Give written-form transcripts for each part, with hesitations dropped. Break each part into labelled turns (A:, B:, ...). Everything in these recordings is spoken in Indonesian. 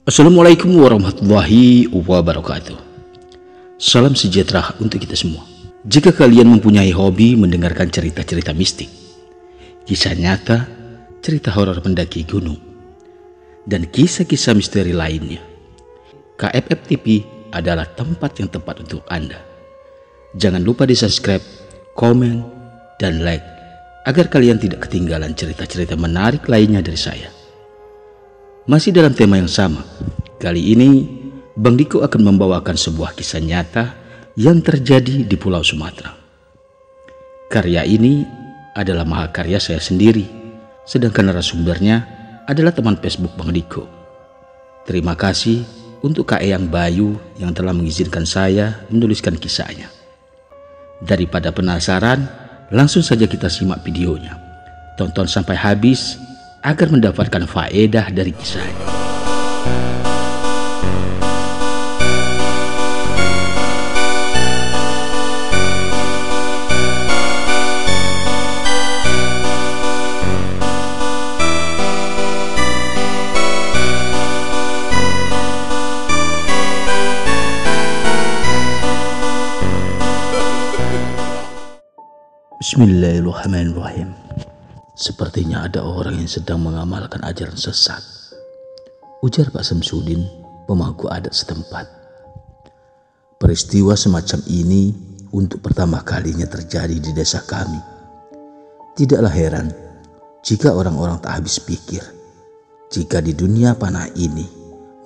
A: Assalamualaikum warahmatullahi wabarakatuh. Salam sejahtera untuk kita semua. Jika kalian mempunyai hobi mendengarkan cerita-cerita mistik, kisah nyata, cerita horor pendaki gunung, dan kisah-kisah misteri lainnya, KFF TV adalah tempat yang tepat untuk Anda. Jangan lupa di subscribe, komen, dan like agar kalian tidak ketinggalan cerita-cerita menarik lainnya dari saya. Masih dalam tema yang sama, kali ini Bang Diko akan membawakan sebuah kisah nyata yang terjadi di Pulau Sumatera. Karya ini adalah mahakarya saya sendiri, sedangkan narasumbernya adalah teman Facebook Bang Diko. Terima kasih untuk Kak Eyang Bayu yang telah mengizinkan saya menuliskan kisahnya. Daripada penasaran, langsung saja kita simak videonya. Tonton sampai habis agar mendapatkan faedah dari kisahnya. Bismillahirrahmanirrahim. Sepertinya ada orang yang sedang mengamalkan ajaran sesat, ujar Pak Samsudin, pemangku adat setempat. Peristiwa semacam ini untuk pertama kalinya terjadi di desa kami. Tidaklah heran jika orang-orang tak habis pikir, jika di dunia panah ini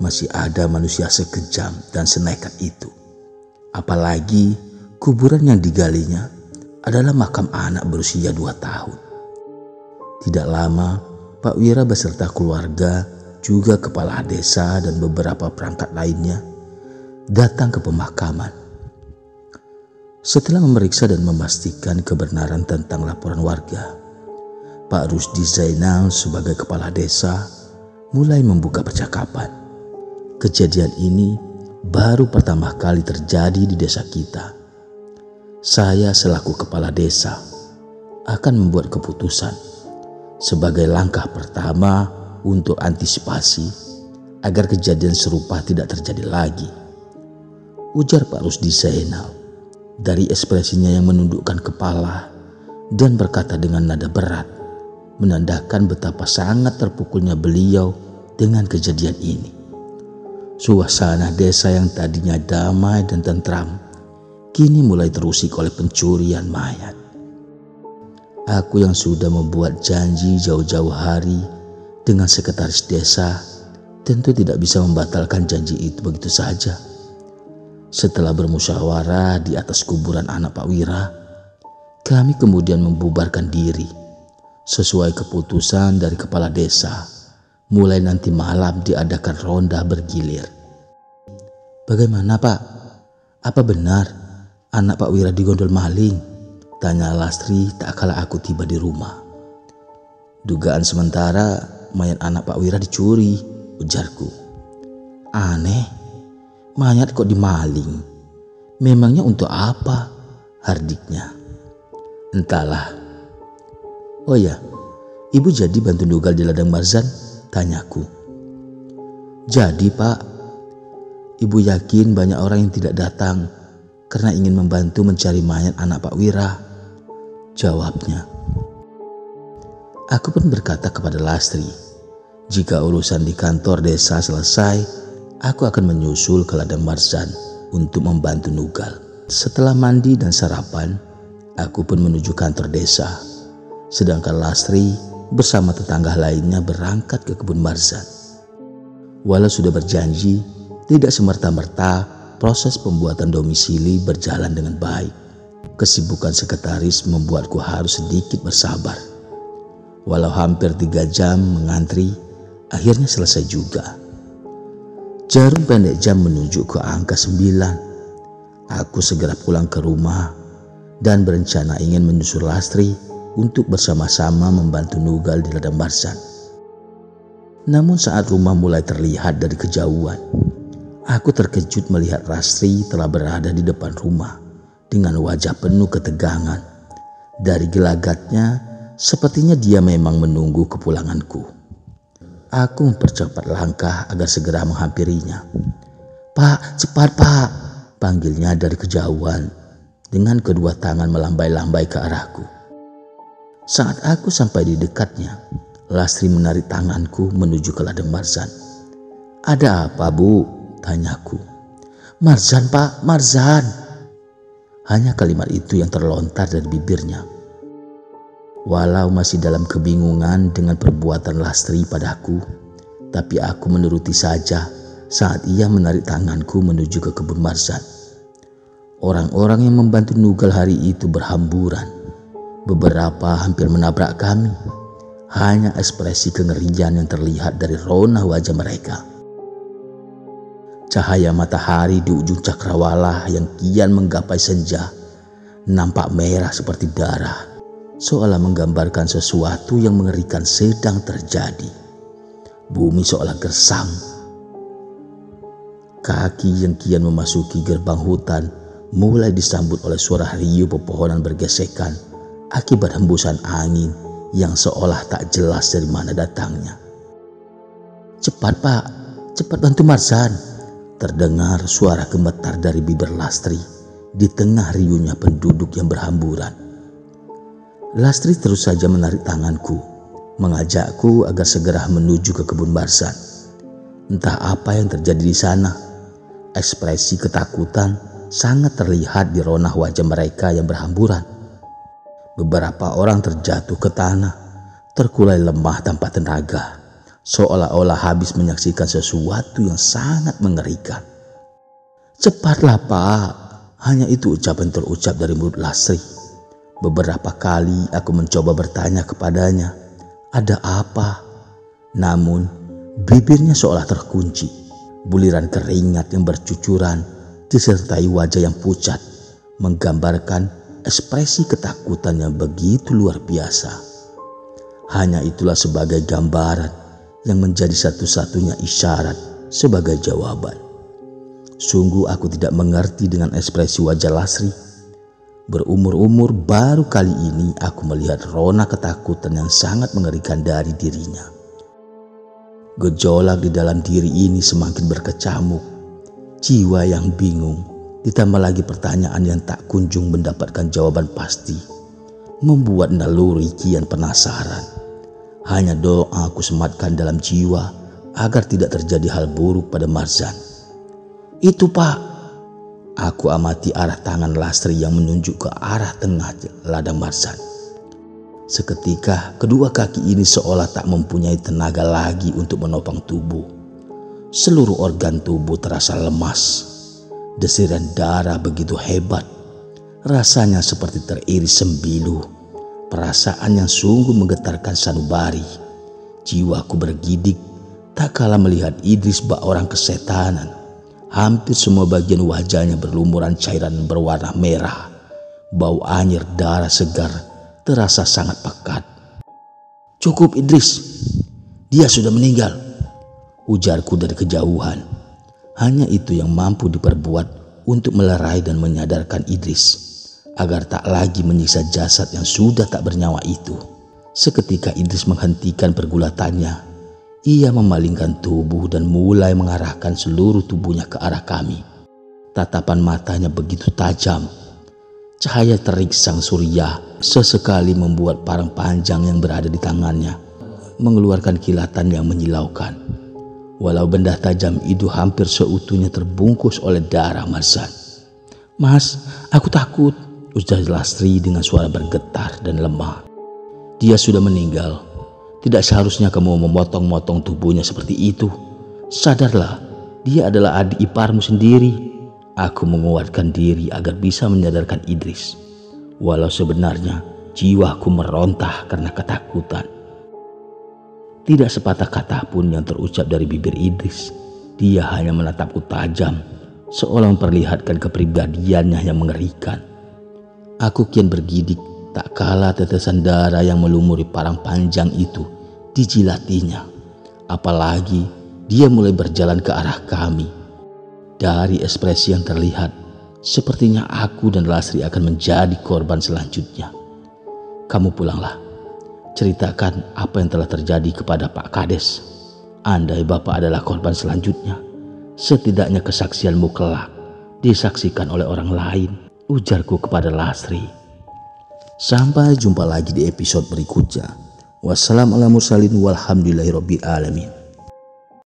A: masih ada manusia sekejam dan senekat itu. Apalagi kuburan yang digalinya adalah makam anak berusia 2 tahun. Tidak lama, Pak Wira beserta keluarga, juga kepala desa dan beberapa perangkat lainnya datang ke pemakaman. Setelah memeriksa dan memastikan kebenaran tentang laporan warga, Pak Rusdi Zainal sebagai kepala desa mulai membuka percakapan. Kejadian ini baru pertama kali terjadi di desa kita. Saya selaku kepala desa akan membuat keputusan sebagai langkah pertama untuk antisipasi agar kejadian serupa tidak terjadi lagi, ujar Pak Rusdi Zainal dari ekspresinya yang menundukkan kepala dan berkata dengan nada berat, menandakan betapa sangat terpukulnya beliau dengan kejadian ini. Suasana desa yang tadinya damai dan tentram kini mulai terusik oleh pencurian mayat. Aku yang sudah membuat janji jauh-jauh hari dengan sekretaris desa tentu tidak bisa membatalkan janji itu begitu saja. Setelah bermusyawarah di atas kuburan anak Pak Wira, kami kemudian membubarkan diri sesuai keputusan dari kepala desa. Mulai nanti malam diadakan ronda bergilir. Bagaimana Pak? Apa benar anak Pak Wira digondol maling? Tanya Lastri tak kala aku tiba di rumah. Dugaan sementara mayat anak Pak Wira dicuri, ujarku. Aneh, mayat kok dimaling? Memangnya untuk apa? Hardiknya. Entahlah. Oh ya, ibu jadi bantu nugal di ladang Marzan? Tanyaku. Jadi Pak, ibu yakin banyak orang yang tidak datang karena ingin membantu mencari mayat anak Pak Wira? Jawabnya. Aku pun berkata kepada Lastri, jika urusan di kantor desa selesai, aku akan menyusul ke ladang Marzan untuk membantu nugal. Setelah mandi dan sarapan, aku pun menuju kantor desa, sedangkan Lastri bersama tetangga lainnya berangkat ke kebun Marzan. Walau sudah berjanji, tidak semerta-merta proses pembuatan domisili berjalan dengan baik. Kesibukan sekretaris membuatku harus sedikit bersabar. Walau hampir 3 jam mengantri, akhirnya selesai juga. Jarum pendek jam menunjuk ke angka 9. Aku segera pulang ke rumah dan berencana ingin menyusul Lastri untuk bersama-sama membantu nugal di ladang Marzan. Namun saat rumah mulai terlihat dari kejauhan, aku terkejut melihat Lastri telah berada di depan rumah dengan wajah penuh ketegangan. Dari gelagatnya, sepertinya dia memang menunggu kepulanganku. Aku mempercepat langkah agar segera menghampirinya. "Pak, cepat Pak!" panggilnya dari kejauhan dengan kedua tangan melambai-lambai ke arahku. Saat aku sampai di dekatnya, Lastri menarik tanganku menuju ke ladang Marzan. "Ada apa, Bu?" tanyaku. "Marzan Pak, Marzan." Hanya kalimat itu yang terlontar dari bibirnya. Walau masih dalam kebingungan dengan perbuatan Lastri padaku, tapi aku menuruti saja saat ia menarik tanganku menuju ke kebun Marzan. Orang-orang yang membantu nugal hari itu berhamburan. Beberapa hampir menabrak kami. Hanya ekspresi kengerian yang terlihat dari rona wajah mereka. Cahaya matahari di ujung cakrawala yang kian menggapai senja nampak merah seperti darah, seolah menggambarkan sesuatu yang mengerikan sedang terjadi. Bumi seolah gersang. Kaki yang kian memasuki gerbang hutan mulai disambut oleh suara riuh pepohonan bergesekan akibat hembusan angin yang seolah tak jelas dari mana datangnya. "Cepat Pak, cepat bantu Marzan!" terdengar suara gemetar dari bibir Lastri di tengah riuhnya penduduk yang berhamburan. Lastri terus saja menarik tanganku, mengajakku agar segera menuju ke kebun Marzan. Entah apa yang terjadi di sana, ekspresi ketakutan sangat terlihat di ronah wajah mereka yang berhamburan. Beberapa orang terjatuh ke tanah, terkulai lemah tanpa tenaga, seolah-olah habis menyaksikan sesuatu yang sangat mengerikan. "Cepatlah Pak," hanya itu ucapan terucap dari mulut Lastri. Beberapa kali aku mencoba bertanya kepadanya, ada apa? Namun bibirnya seolah terkunci. Buliran keringat yang bercucuran disertai wajah yang pucat menggambarkan ekspresi ketakutan yang begitu luar biasa. Hanya itulah sebagai gambaran yang menjadi satu-satunya isyarat sebagai jawaban. Sungguh aku tidak mengerti dengan ekspresi wajah Lastri. Berumur-umur baru kali ini aku melihat rona ketakutan yang sangat mengerikan dari dirinya. Gejolak di dalam diri ini semakin berkecamuk. Jiwa yang bingung, ditambah lagi pertanyaan yang tak kunjung mendapatkan jawaban pasti, membuat naluri kian penasaran. Hanya doa aku sematkan dalam jiwa agar tidak terjadi hal buruk pada Marzan. "Itu Pak." Aku amati arah tangan Lastri yang menunjuk ke arah tengah ladang Marzan. Seketika kedua kaki ini seolah tak mempunyai tenaga lagi untuk menopang tubuh. Seluruh organ tubuh terasa lemas. Desiran darah begitu hebat. Rasanya seperti teriris sembilu. Perasaan yang sungguh menggetarkan sanubari. Jiwaku bergidik tak kalah melihat Idris bak orang kesetanan. Hampir semua bagian wajahnya berlumuran cairan berwarna merah. Bau anyir darah segar terasa sangat pekat. "Cukup Idris, dia sudah meninggal," ujarku dari kejauhan. Hanya itu yang mampu diperbuat untuk melerai dan menyadarkan Idris agar tak lagi menyiksa jasad yang sudah tak bernyawa itu. Seketika Idris menghentikan pergulatannya. Ia memalingkan tubuh dan mulai mengarahkan seluruh tubuhnya ke arah kami. Tatapan matanya begitu tajam. Cahaya terik sang surya sesekali membuat parang panjang yang berada di tangannya mengeluarkan kilatan yang menyilaukan. Walau benda tajam itu hampir seutuhnya terbungkus oleh darah Marzan. "Mas, aku takut," ujar Lastri dengan suara bergetar dan lemah. "Dia sudah meninggal. Tidak seharusnya kamu memotong-motong tubuhnya seperti itu. Sadarlah, dia adalah adik iparmu sendiri." Aku menguatkan diri agar bisa menyadarkan Idris. Walau sebenarnya jiwaku merontah karena ketakutan. Tidak sepatah kata pun yang terucap dari bibir Idris. Dia hanya menatapku tajam, seolah memperlihatkan kepribadiannya yang mengerikan. Aku kian bergidik, tak kalah tetesan darah yang melumuri parang panjang itu dijilatinya. Apalagi dia mulai berjalan ke arah kami. Dari ekspresi yang terlihat, sepertinya aku dan Lastri akan menjadi korban selanjutnya. "Kamu pulanglah. Ceritakan apa yang telah terjadi kepada Pak Kades," Andai Bapak adalah korban selanjutnya, setidaknya kesaksianmu kelak disaksikan oleh orang lain, ujarku kepada Lasri. Sampai jumpa lagi di episode berikutnya. Wassalamualaikum warahmatullahi wabarakatuh.